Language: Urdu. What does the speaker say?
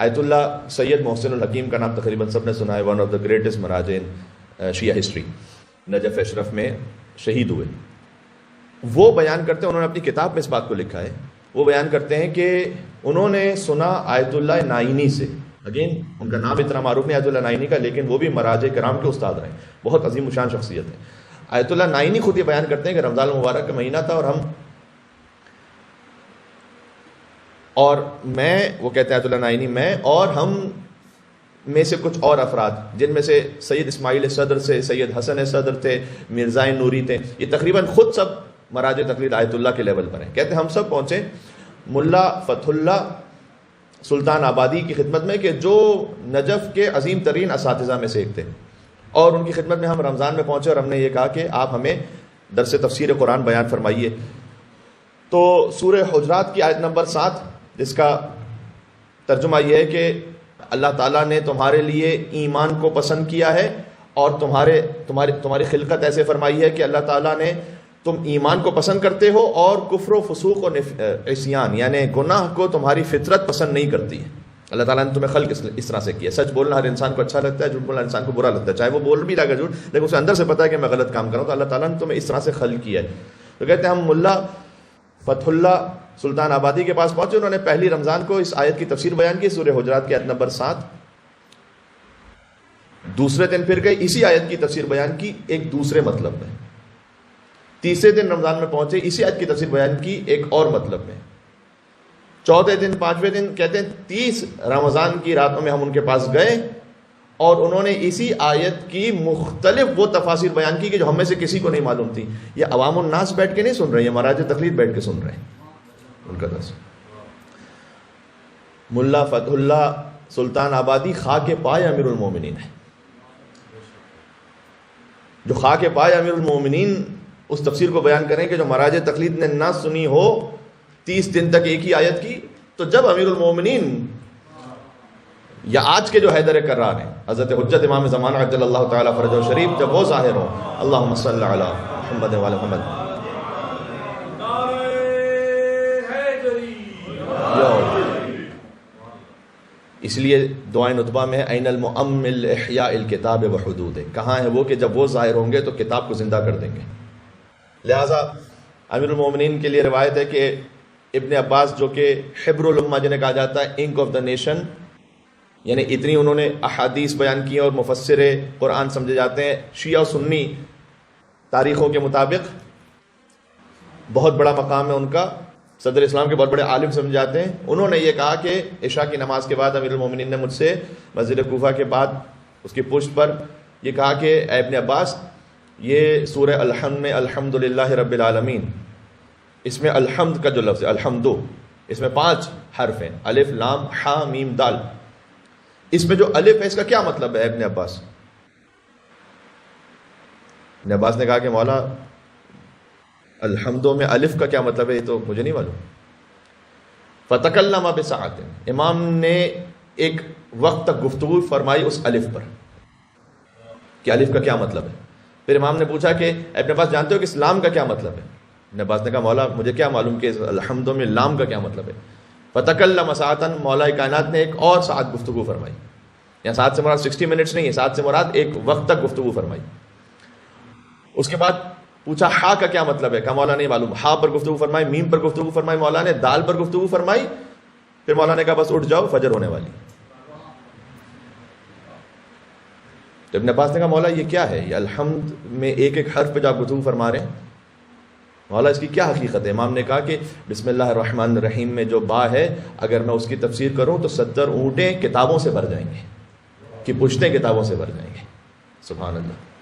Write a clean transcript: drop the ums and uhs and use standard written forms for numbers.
آیت اللہ سید محسن الحکیم کا نام تقریباً سب نے سنا ہے، ون آف دا گریٹسٹ مراجع in Shia history, Najaf Ashraf میں شہید ہوئے. وہ بیان کرتے ہیں، انہوں نے اپنی کتاب میں اس بات کو لکھا ہے، وہ بیان کرتے ہیں کہ انہوں نے سنا آیت اللہ نائینی سے. اگین ان کا نام اتنا معروف نہیں آیت اللہ نائینی کا، لیکن وہ بھی مراجع کرام کے استاد رہے، بہت عظیم الشان شخصیت ہے. آیت اللہ نائینی خود یہ بیان کرتے ہیں کہ رمضان المبارک کا مہینہ تھا اور میں وہ کہتے ہیں آیت اللہ نائینی، میں اور ہم میں سے کچھ اور افراد، جن میں سے سید اسماعیل صدر سے سید حسن صدر تھے، مرزا نوری تھے، یہ تقریباً خود سب مراجع تقلید آیت اللہ کے لیول پر ہیں. کہتے ہیں ہم سب پہنچے ملا فتح اللہ سلطان آبادی کی خدمت میں، کہ جو نجف کے عظیم ترین اساتذہ میں سے ایک تھے، اور ان کی خدمت میں ہم رمضان میں پہنچے اور ہم نے یہ کہا کہ آپ ہمیں درس تفسیر قرآن بیان فرمائیے. تو سورہ حجرات کی آیت نمبر 7، جس کا ترجمہ یہ ہے کہ اللہ تعالیٰ نے تمہارے لیے ایمان کو پسند کیا ہے اور تمہاری خلقت ایسے فرمائی ہے کہ اللہ تعالیٰ نے تم ایمان کو پسند کرتے ہو اور کفر و فسوق و عصیان یعنی گناہ کو تمہاری فطرت پسند نہیں کرتی ہے. اللہ تعالیٰ نے تمہیں خلق اس طرح سے کیا. سچ بولنا ہر انسان کو اچھا لگتا ہے، جھوٹ بولنا انسان کو برا لگتا ہے، چاہے وہ بول بھی لگا جھوٹ، لیکن اسے اندر سے پتا ہے کہ میں غلط کام کر رہا ہوں. تو اللہ تعالیٰ نے تمہیں اس طرح سے خلق کیا ہے. تو کہتے ہیں ہم ملا فتح اللہ سلطان آبادی کے پاس پہنچے، انہوں نے پہلی رمضان کو اس آیت کی تفسیر بیان کی، سورہ حجرات کی آیت نمبر 7. دوسرے دن پھر گئے، اسی آیت کی تفسیر بیان کی ایک دوسرے مطلب میں. تیسرے دن رمضان میں پہنچے، اسی آیت کی تفسیر بیان کی ایک اور مطلب میں. چوتھے دن، پانچویں دن، کہتے ہیں 30 رمضان کی راتوں میں ہم ان کے پاس گئے اور انہوں نے اسی آیت کی مختلف وہ تفاسیر بیان کی کہ جو ہم میں سے کسی کو نہیں معلوم تھی. یہ عوام الناس بیٹھ کے نہیں سن رہے، یہ مراجع تقلید بیٹھ کے سن رہے ہیں ان کا درس. ملا فتح اللہ سلطان آبادی خاک پائے امیر المومنین ہے. جو خاک پائے امیر المومنین اس تفسیر کو بیان کریں کہ جو مراجع تقلید نے نہ سنی ہو 30 دن تک ایک ہی آیت کی، تو جب امیر المومنین یا آج کے جو حیدر کرار ہیں حضرت حجت امام زمانہ عجل اللہ تعالی فرجہ شریف، جب وہ ظاہر ہوں، اللہم صلی علی محمد وعلی محمد، اس لیے دعائیں نطبہ میں عین المؤمل احیاء الکتاب وحدود، کہاں ہے وہ کہ جب وہ ظاہر ہوں گے تو کتاب کو زندہ کر دیں گے. لہٰذا امیر المومنین کے لیے روایت ہے کہ ابن عباس جو کہ حبر الامہ جنہیں کہا جاتا ہے، انک آف دا نیشن، یعنی اتنی انہوں نے احادیث بیان کی اور مفسر قرآن سمجھے جاتے ہیں. شیعہ و سنی تاریخوں کے مطابق بہت بڑا مقام ہے ان کا، صدر اسلام کے بہت بڑے عالم سمجھے جاتے ہیں. انہوں نے یہ کہا کہ عشاء کی نماز کے بعد امیر المومنین نے مجھ سے مسجد کوفہ کے بعد اس کی پشت پر یہ کہا کہ اے ابن عباس، یہ سورہ الحمد میں الحمدللہ رب العالمین، اس میں الحمد کا جو لفظ ہے الحمدو، اس میں 5 حرف ہیں، الف لام حا میم دال. اس میں جو الف ہے اس کا کیا مطلب ہے ابن عباس؟ ابن عباس نے کہا کہ مولا الحمدو میں الف کا کیا مطلب ہے یہ تو مجھے نہیں معلوم. فتکلم بساعت، امام نے ایک وقت تک گفتگو فرمائی اس الف پر کہ الف کا کیا مطلب ہے. پھر امام نے پوچھا کہ ابن عباس جانتے ہو کہ اسلام کا کیا مطلب ہے؟ ابن عباس نے کہا مولا مجھے کیا معلوم کہ الحمد میں لام کا کیا مطلب ہے. فتکلم ساعتا، مولا کائنات نے ایک اور ساعت گفتگو فرمائی. یہاں ساعت سے مراد 60 منٹس نہیں ہے، ساعت سے مراد ایک وقت تک گفتگو فرمائی. اس کے بعد پوچھا ہا کا کیا مطلب ہے؟ کہا مولا نہیں معلوم. ہا پر گفتگو فرمائی، میم پر گفتگو فرمائی مولا نے، دال پر گفتگو فرمائی. پھر مولا نے کہا بس اٹھ جاؤ فجر ہونے والی. تو ابن عباس نے کہا مولا یہ کیا ہے؟ یہ الحمد میں ایک ایک حرف پہ جو آپ گفتگو فرما رہے ہیں، مولا اس کی کیا حقیقت ہے؟ امام نے کہا کہ بسم اللہ الرحمن الرحیم میں جو با ہے، اگر میں اس کی تفسیر کروں تو 70 اونٹیں کتابوں سے بھر جائیں گے، کہ پشتیں کتابوں سے بھر جائیں گے. سبحان اللہ.